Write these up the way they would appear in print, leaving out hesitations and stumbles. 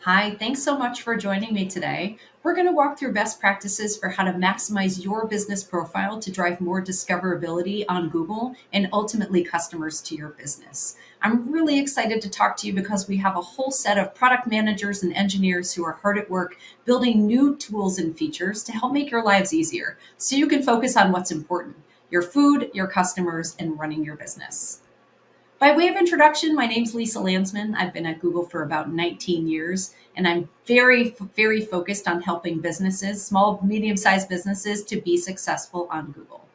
Hi, thanks so much for joining me today. We're going to walk through best practices for how to maximize your business profile to drive more discoverability on Google and ultimately customers to your business. I'm really excited to talk to you because we have a whole set of product managers and engineers who are hard at work building new tools and features to help make your lives easier so you can focus on what's important: your food, your customers, and running your business. By way of introduction, my name's Lisa Landsman. I've been at Google for about 19 years, and I'm very focused on helping businesses, small, medium-sized businesses, to be successful on Google.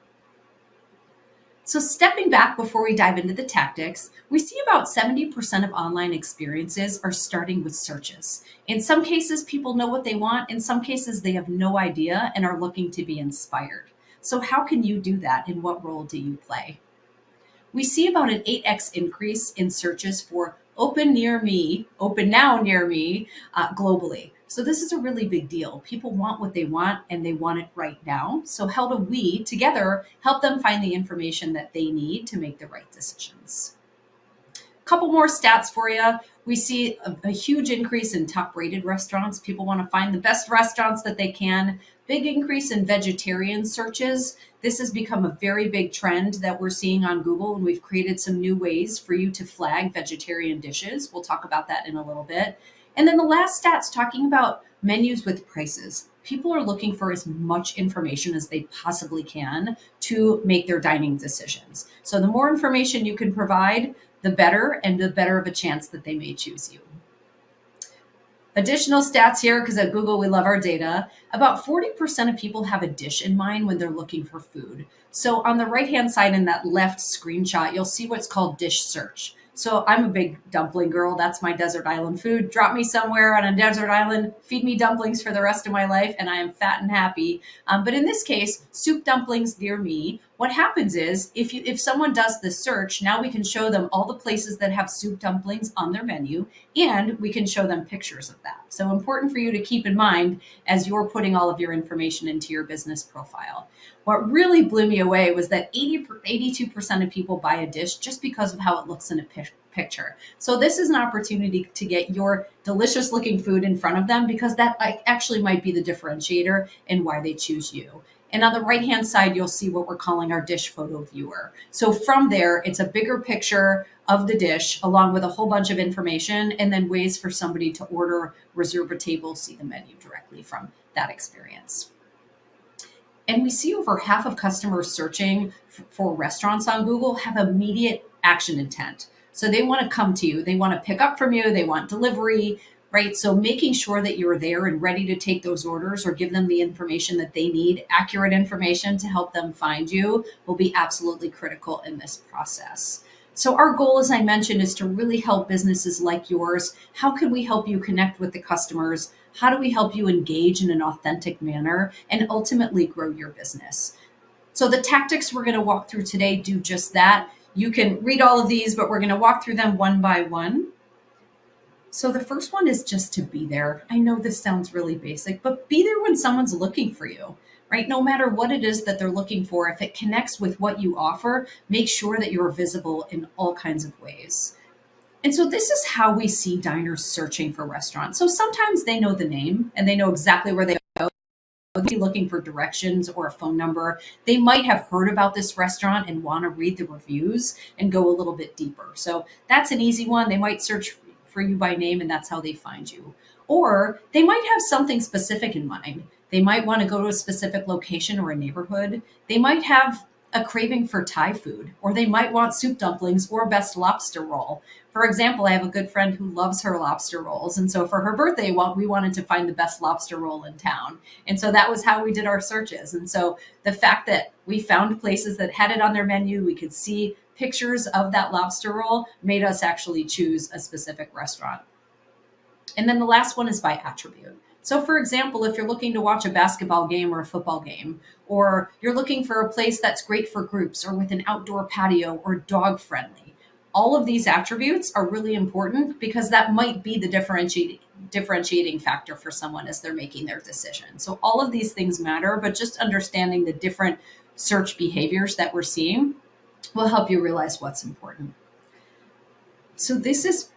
So, stepping back before we dive into the tactics, we see about 70% of online experiences are starting with searches. In some cases, people know what they want. In some cases, they have no idea and are looking to be inspired. So, how can you do that, and what role do you play? We see about an 8x increase in searches for open near me, open now near me, globally. So this is a really big deal. People want what they want and they want it right now. So how do we together help them find the information that they need to make the right decisions? Couple more stats for you. We see a huge increase in top rated restaurants. People want to find the best restaurants that they can. Big increase in vegetarian searches. This has become a very big trend that we're seeing on Google, and we've created some new ways for you to flag vegetarian dishes. We'll talk about that in a little bit. And then the last stat's talking about menus with prices. People are looking for as much information as they possibly can to make their dining decisions. So the more information you can provide, the better, and the better of a chance that they may choose you. Additional stats here, because at Google we love our data. About 40% of people have a dish in mind when they're looking for food. So on the right-hand side in that left screenshot, you'll see what's called dish search. So I'm a big dumpling girl. That's my desert island food. Drop me somewhere on a desert island, feed me dumplings for the rest of my life, and I am fat and happy. But in this case, soup dumplings near me. What happens is if someone does this search, now we can show them all the places that have soup dumplings on their menu, and we can show them pictures of that. So important for you to keep in mind as you're putting all of your information into your business profile. What really blew me away was that 82% of people buy a dish just because of how it looks in a picture. So this is an opportunity to get your delicious looking food in front of them, because that actually might be the differentiator in why they choose you. And on the right-hand side, you'll see what we're calling our dish photo viewer. So from there, it's a bigger picture of the dish along with a whole bunch of information, and then ways for somebody to order, reserve a table, see the menu directly from that experience. And we see over half of customers searching for restaurants on Google have immediate action intent. So they want to come to you, they want to pick up from you, they want delivery, right? So making sure that you're there and ready to take those orders or give them the information that they need, accurate information to help them find you, will be absolutely critical in this process. So our goal, as I mentioned, is to really help businesses like yours. How can we help you connect with the customers? How do we help you engage in an authentic manner and ultimately grow your business? So the tactics we're going to walk through today do just that. You can read all of these, but we're going to walk through them one by one. So the first one is just to be there. I know this sounds really basic, but be there when someone's looking for you, right? No matter what it is that they're looking for, if it connects with what you offer, make sure that you're visible in all kinds of ways. And so this is how we see diners searching for restaurants. So sometimes they know the name and they know exactly where they go. They'll be looking for directions or a phone number. They might have heard about this restaurant and want to read the reviews and go a little bit deeper. So that's an easy one. They might search for you by name, and that's how they find you. Or they might have something specific in mind. They might want to go to a specific location or a neighborhood. They might have a craving for Thai food, or they might want soup dumplings or best lobster roll. For example, I have a good friend who loves her lobster rolls. And so for her birthday, we wanted to find the best lobster roll in town. And so that was how we did our searches. And so the fact that we found places that had it on their menu, we could see pictures of that lobster roll, made us actually choose a specific restaurant. And then the last one is by attribute. So for example, if you're looking to watch a basketball game or a football game, or you're looking for a place that's great for groups or with an outdoor patio or dog friendly, all of these attributes are really important because that might be the differentiating factor for someone as they're making their decision. So all of these things matter, but just understanding the different search behaviors that we're seeing will help you realize what's important. So this is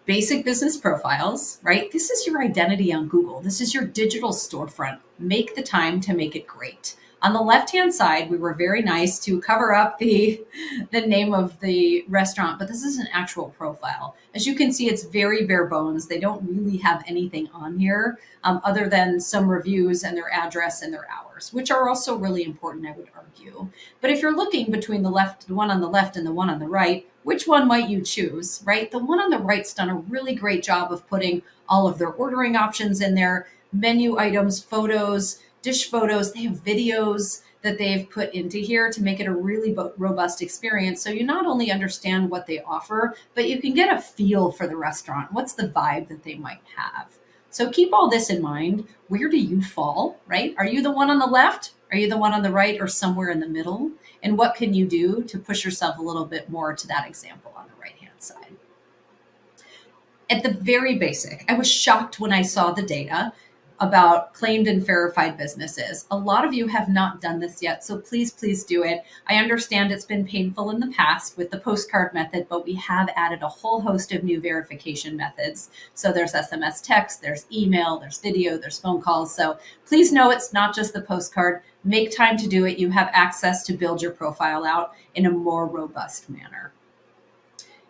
Basic business profiles, right? This is your identity on Google. This is your digital storefront. Make the time to make it great. On the left-hand side, we were very nice to cover up the name of the restaurant, but this is an actual profile. As you can see, it's very bare bones. They don't really have anything on here other than some reviews and their address and their hours, which are also really important, I would argue. But if you're looking between the one on the left and the one on the right, which one might you choose, right? The one on the right's done a really great job of putting all of their ordering options in there, menu items, photos, dish photos. They have videos that they've put into here to make it a really robust experience. So you not only understand what they offer, but you can get a feel for the restaurant. What's the vibe that they might have? So keep all this in mind. Where do you fall, right? Are you the one on the left? Are you the one on the right, or somewhere in the middle? And what can you do to push yourself a little bit more to that example on the right-hand side? At the very basic, I was shocked when I saw the data about claimed and verified businesses. A lot of you have not done this yet, so please, please do it. I understand it's been painful in the past with the postcard method, but we have added a whole host of new verification methods. So there's SMS text, there's email, there's video, there's phone calls. So please know it's not just the postcard. Make time to do it. You have access to build your profile out in a more robust manner.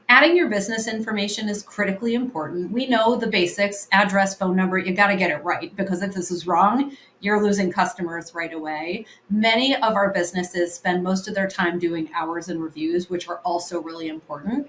Adding your business information is critically important. We know the basics, address, phone number, you got to get it right, because if this is wrong, you're losing customers right away. Many of our businesses spend most of their time doing hours and reviews, which are also really important.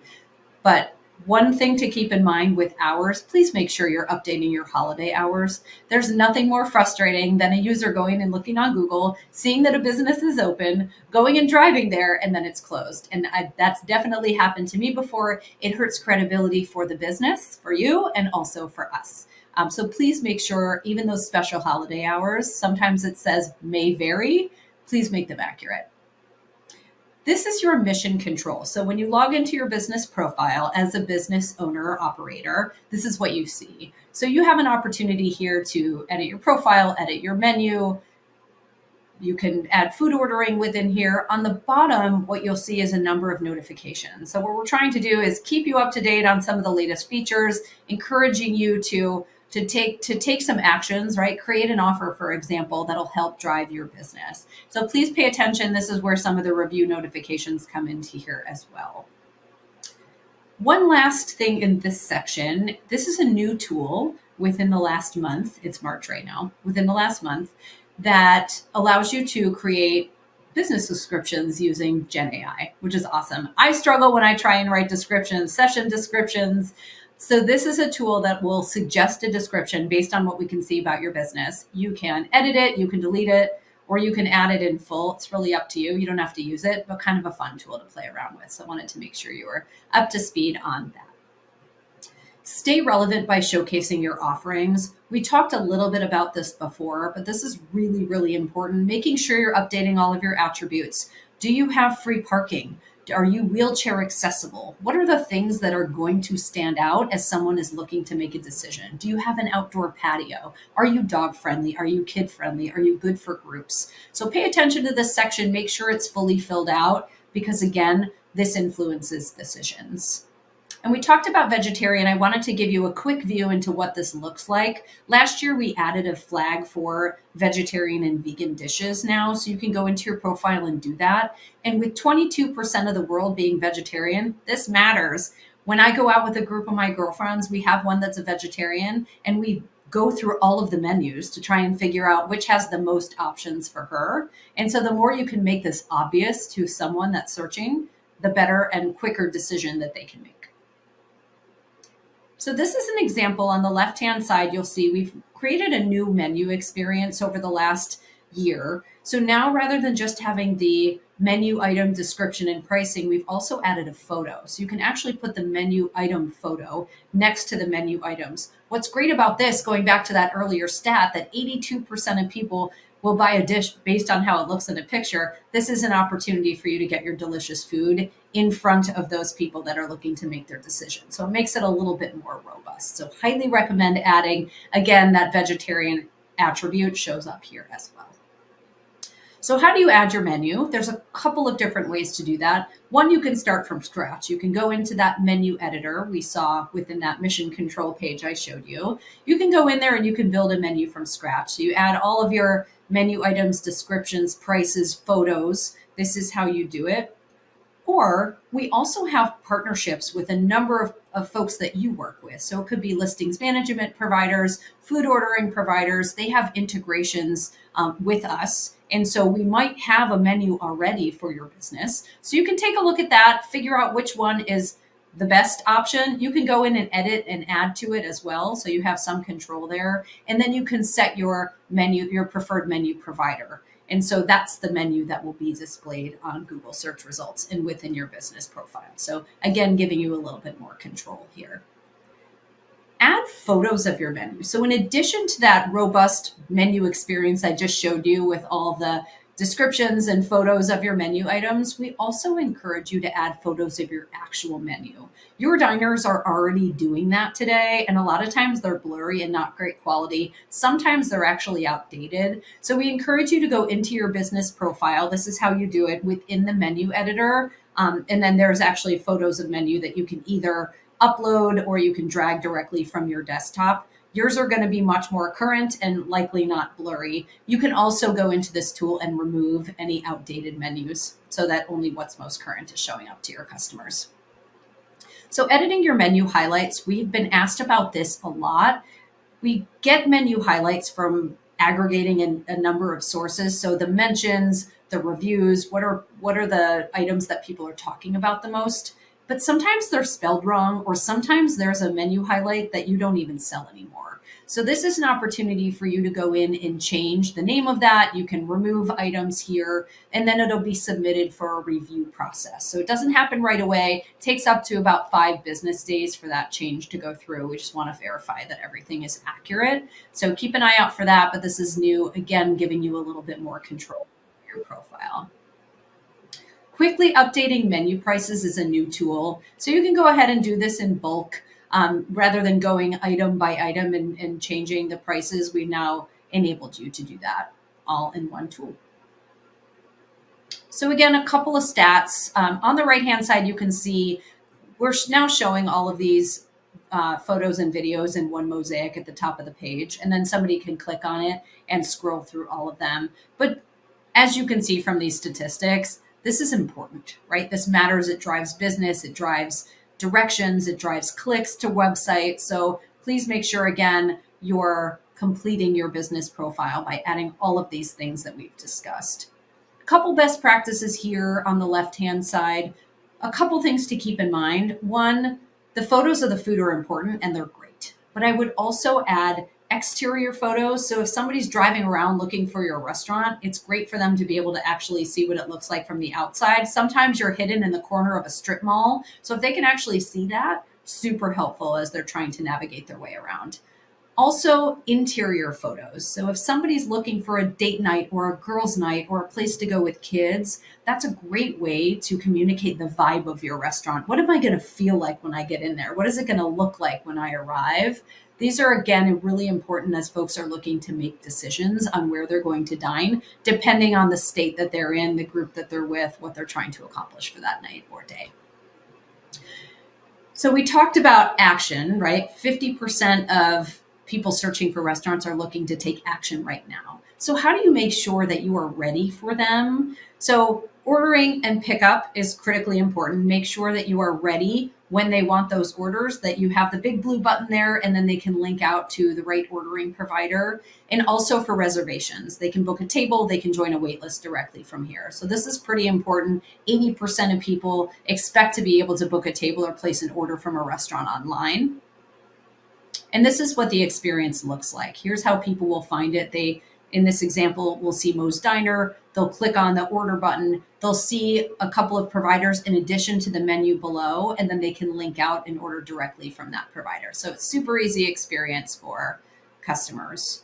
But one thing to keep in mind with hours, please make sure you're updating your holiday hours. There's nothing more frustrating than a user going and looking on Google, seeing that a business is open, going and driving there, and then it's closed. And that's definitely happened to me before. It hurts credibility for the business, for you, and also for us. So please make sure, even those special holiday hours, sometimes it says may vary, please make them accurate. This is your mission control. So when you log into your business profile as a business owner or operator, this is what you see. So you have an opportunity here to edit your profile, edit your menu. You can add food ordering within here. On the bottom, what you'll see is a number of notifications. So what we're trying to do is keep you up to date on some of the latest features, encouraging you to take some actions, right? Create an offer, for example, that'll help drive your business. So please pay attention. This is where some of the review notifications come into here as well. One last thing in this section, this is a new tool within the last month. It's March right now, within the last month, that allows you to create business descriptions using Gen AI, which is awesome. I struggle when I try and write descriptions, session descriptions. So this is a tool that will suggest a description based on what we can see about your business. You can edit it, you can delete it, or you can add it in full. It's really up to you. You don't have to use it, but kind of a fun tool to play around with. So I wanted to make sure you were up to speed on that. Stay relevant by showcasing your offerings. We talked a little bit about this before, but this is really, really important. Making sure you're updating all of your attributes. Do you have free parking? Are you wheelchair accessible? What are the things that are going to stand out as someone is looking to make a decision? Do you have an outdoor patio? Are you dog friendly? Are you kid friendly? Are you good for groups? So pay attention to this section. Make sure it's fully filled out, because again, this influences decisions. And we talked about vegetarian. I wanted to give you a quick view into what this looks like. Last year, we added a flag for vegetarian and vegan dishes now, so you can go into your profile and do that. And with 22% of the world being vegetarian, this matters. When I go out with a group of my girlfriends, we have one that's a vegetarian, and we go through all of the menus to try and figure out which has the most options for her. And so the more you can make this obvious to someone that's searching, the better and quicker decision that they can make. So this is an example. On the left-hand side, you'll see we've created a new menu experience over the last year. So now, rather than just having the menu item description and pricing, we've also added a photo. So you can actually put the menu item photo next to the menu items. What's great about this, going back to that earlier stat, that 82% of people will buy a dish based on how it looks in a picture. This is an opportunity for you to get your delicious food in front of those people that are looking to make their decision. So it makes it a little bit more robust. So highly recommend adding, again, that vegetarian attribute shows up here as well. So how do you add your menu? There's a couple of different ways to do that. One, you can start from scratch. You can go into that menu editor we saw within that mission control page I showed you. You can go in there and you can build a menu from scratch. So you add all of your menu items, descriptions, prices, photos. This is how you do it. Or we also have partnerships with a number of folks that you work with. So it could be listings management providers, food ordering providers. They have integrations with us. And so we might have a menu already for your business. So you can take a look at that, figure out which one is the best option. You can go in and edit and add to it as well. So you have some control there. And then you can set your menu, your preferred menu provider. And so that's the menu that will be displayed on Google search results and within your business profile. So again, giving you a little bit more control here. Add photos of your menu. So in addition to that robust menu experience I just showed you with all the descriptions and photos of your menu items, we also encourage you to add photos of your actual menu. Your diners are already doing that today, and a lot of times they're blurry and not great quality. Sometimes they're actually outdated. So we encourage you to go into your business profile. This is how you do it within the menu editor. And then there's actually photos of menu that you can either upload or you can drag directly from your desktop. Yours are going to be much more current and likely not blurry. You can also go into this tool and remove any outdated menus so that only what's most current is showing up to your customers. So editing your menu highlights, we've been asked about this a lot. We get menu highlights from aggregating a number of sources. So the mentions, the reviews, what are the items that people are talking about the most? But sometimes they're spelled wrong, or sometimes there's a menu highlight that you don't even sell anymore. So this is an opportunity for you to go in and change the name of that. You can remove items here, and then it'll be submitted for a review process. So it doesn't happen right away. It takes up to about 5 business days for that change to go through. We just want to verify that everything is accurate. So keep an eye out for that, but this is new, again, giving you a little bit more control of your profile. Quickly updating menu prices is a new tool. So you can go ahead and do this in bulk rather than going item by item and changing the prices. We've now enabled you to do that all in one tool. So again, a couple of stats. On the right-hand side, you can see we're now showing all of these photos and videos in one mosaic at the top of the page, and then somebody can click on it and scroll through all of them. But as you can see from these statistics, this is important, right? This matters. It drives business, it drives directions, it drives clicks to websites. So please make sure, again, you're completing your business profile by adding all of these things that we've discussed. A couple best practices here on the left-hand side. A couple things to keep in mind. One, the photos of the food are important and they're great, but I would also add exterior photos. So if somebody's driving around looking for your restaurant, it's great for them to be able to actually see what it looks like from the outside. Sometimes you're hidden in the corner of a strip mall. So if they can actually see that, super helpful as they're trying to navigate their way around. Also, interior photos. So if somebody's looking for a date night or a girls' night or a place to go with kids, that's a great way to communicate the vibe of your restaurant. What am I going to feel like when I get in there? What is it going to look like when I arrive? These are, again, really important as folks are looking to make decisions on where they're going to dine, depending on the state that they're in, the group that they're with, what they're trying to accomplish for that night or day. So we talked about action, right? 50% of people searching for restaurants are looking to take action right now. So how do you make sure that you are ready for them? So ordering and pickup is critically important. Make sure that you are ready when they want those orders, that you have the big blue button there, and then they can link out to the right ordering provider. And also for reservations, they can book a table, they can join a wait list directly from here. So this is pretty important. 80% of people expect to be able to book a table or place an order from a restaurant online. And this is what the experience looks like. Here's how people will find it. In this example, we'll see Moe's Diner. They'll click on the order button. They'll see a couple of providers in addition to the menu below, and then they can link out and order directly from that provider. So it's super easy experience for customers.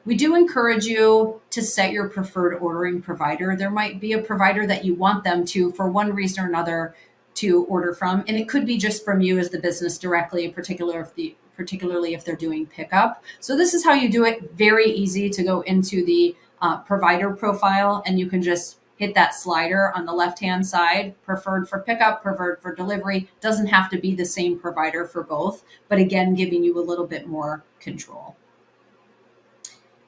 We do encourage you to set your preferred ordering provider. There might be a provider that you want them to, for one reason or another, to order from. And it could be just from you as the business directly, particularly if they're doing pickup. So this is how you do it. Very easy to go into the provider profile, and you can just hit that slider on the left-hand side, preferred for pickup, preferred for delivery. Doesn't have to be the same provider for both, but again, giving you a little bit more control.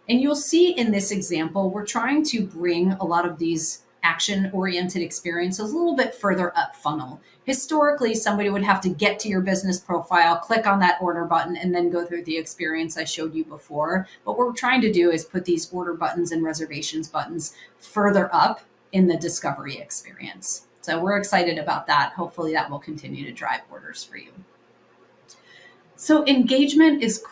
And you'll see in this example, we're trying to bring a lot of these action-oriented experiences a little bit further up funnel. Historically, somebody would have to get to your business profile, click on that order button, and then go through the experience I showed you before. But what we're trying to do is put these order buttons and reservations buttons further up in the discovery experience. So we're excited about that. Hopefully that will continue to drive orders for you. So engagement is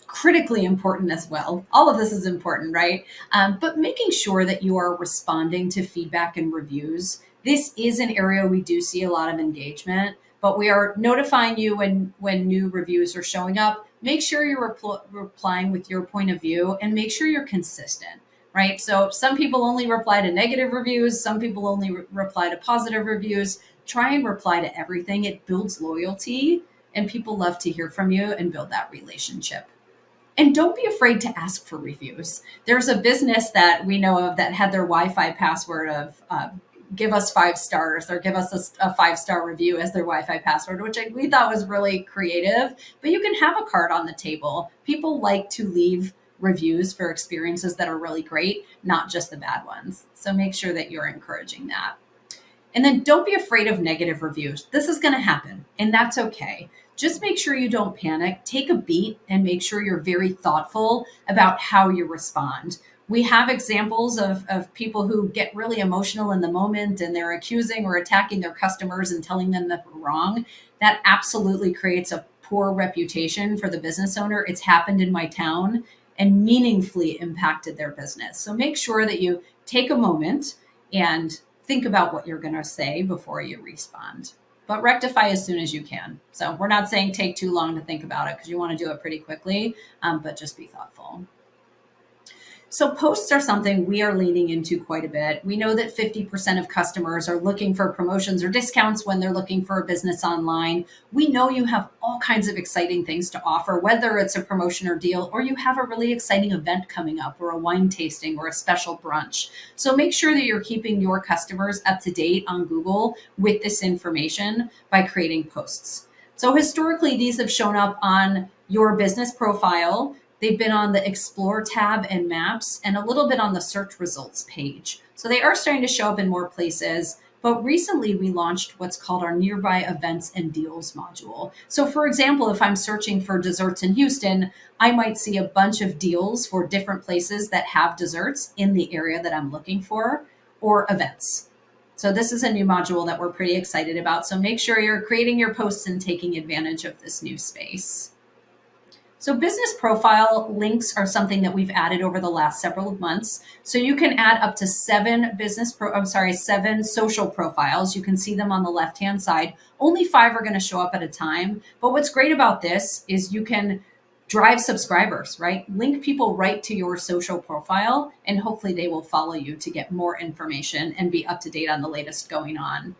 critically important as well. All of this is important, right? But making sure that you are responding to feedback and reviews. This is an area we do see a lot of engagement, but we are notifying you when new reviews are showing up. Make sure you're replying with your point of view, and make sure you're consistent, right? So some people only reply to negative reviews. Some people only reply to positive reviews. Try and reply to everything. It builds loyalty, and people love to hear from you and build that relationship. And don't be afraid to ask for reviews. There's a business that we know of that had their Wi-Fi password of give us 5 stars, or give us a 5-star review as their Wi-Fi password, which we thought was really creative. But you can have a card on the table. People like to leave reviews for experiences that are really great, not just the bad ones. So make sure that you're encouraging that. And then don't be afraid of negative reviews. This is going to happen, and that's okay. Just make sure you don't panic. Take a beat and make sure you're very thoughtful about how you respond. We have examples of people who get really emotional in the moment, and they're accusing or attacking their customers and telling them that they're wrong. That absolutely creates a poor reputation for the business owner. It's happened in my town and meaningfully impacted their business. So make sure that you take a moment and think about what you're going to say before you respond. But rectify as soon as you can. So we're not saying take too long to think about it, because you want to do it pretty quickly, but just be thoughtful. So posts are something we are leaning into quite a bit. We know that 50% of customers are looking for promotions or discounts when they're looking for a business online. We know you have all kinds of exciting things to offer, whether it's a promotion or deal, or you have a really exciting event coming up, or a wine tasting, or a special brunch. So make sure that you're keeping your customers up to date on Google with this information by creating posts. So historically, these have shown up on your business profile. They've been on the Explore tab and Maps, and a little bit on the search results page. So they are starting to show up in more places. But recently we launched what's called our nearby events and deals module. So for example, if I'm searching for desserts in Houston, I might see a bunch of deals for different places that have desserts in the area that I'm looking for, or events. So this is a new module that we're pretty excited about. So make sure you're creating your posts and taking advantage of this new space. So business profile links are something that we've added over the last several months. So you can add up to 7 social profiles. You can see them on the left-hand side. Only 5 are going to show up at a time. But what's great about this is you can drive subscribers, right? Link people right to your social profile, and hopefully they will follow you to get more information and be up to date on the latest going on.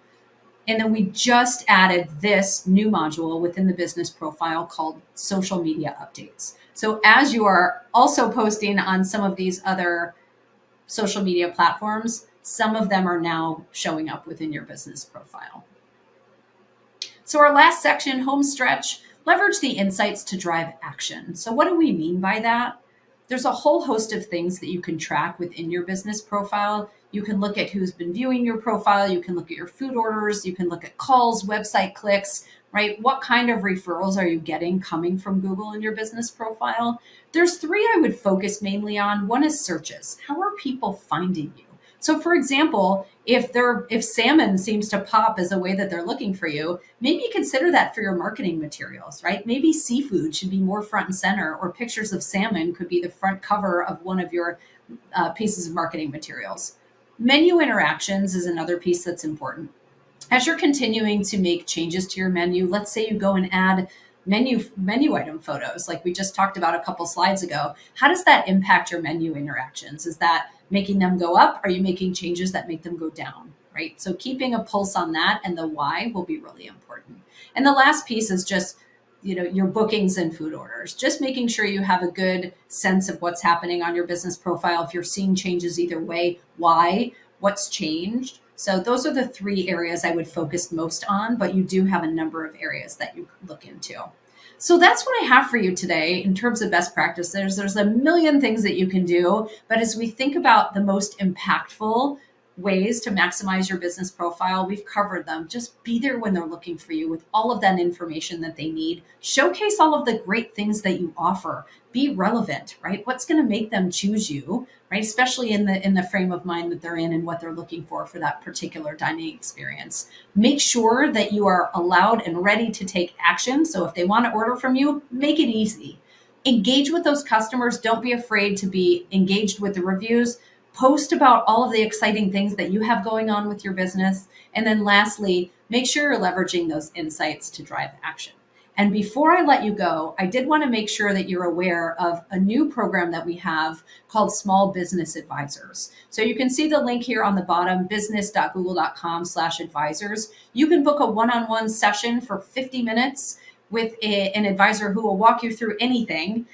And then we just added this new module within the business profile called social media updates. So as you are also posting on some of these other social media platforms, some of them are now showing up within your business profile. So our last section, home stretch, leverage the insights to drive action. So what do we mean by that? There's a whole host of things that you can track within your business profile. You can look at who's been viewing your profile. You can look at your food orders. You can look at calls, website clicks, right? What kind of referrals are you getting coming from Google in your business profile? There's 3 I would focus mainly on. One is searches. How are people finding you? So for example, if salmon seems to pop as a way that they're looking for you, maybe consider that for your marketing materials, right? Maybe seafood should be more front and center, or pictures of salmon could be the front cover of one of your pieces of marketing materials. Menu interactions is another piece that's important. As you're continuing to make changes to your menu, let's say you go and add menu item photos, like we just talked about a couple slides ago. How does that impact your menu interactions? Is that making them go up? Are you making changes that make them go down, right? So keeping a pulse on that and the why will be really important. And the last piece is just your bookings and food orders. Just making sure you have a good sense of what's happening on your business profile. If you're seeing changes either way, why, what's changed. So those are the three areas I would focus most on, but you do have a number of areas that you could look into. So that's what I have for you today in terms of best practices. There's a million things that you can do, but as we think about the most impactful ways to maximize your business profile, we've covered them. Just be there when they're looking for you with all of that information that they need. Showcase all of the great things that you offer. Be relevant, right? What's going to make them choose you, right? Especially in the frame of mind that they're in and what they're looking for that particular dining experience. Make sure that you are allowed and ready to take action. So if they want to order from you, make it easy. Engage with those customers. Don't be afraid to be engaged with the reviews. Post about all of the exciting things that you have going on with your business. And then lastly, make sure you're leveraging those insights to drive action. And before I let you go, I did want to make sure that you're aware of a new program that we have called Small Business Advisors. So you can see the link here on the bottom, business.google.com/advisors. You can book a one-on-one session for 50 minutes with an advisor who will walk you through anything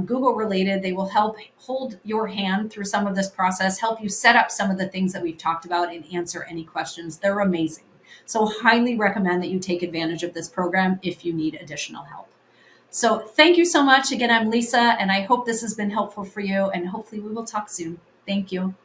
Google related. They will help hold your hand through some of this process, help you set up some of the things that we've talked about, and answer any questions. They're amazing. So highly recommend that you take advantage of this program if you need additional help. So thank you so much. Again, I'm Lisa, and I hope this has been helpful for you, and hopefully we will talk soon. Thank you.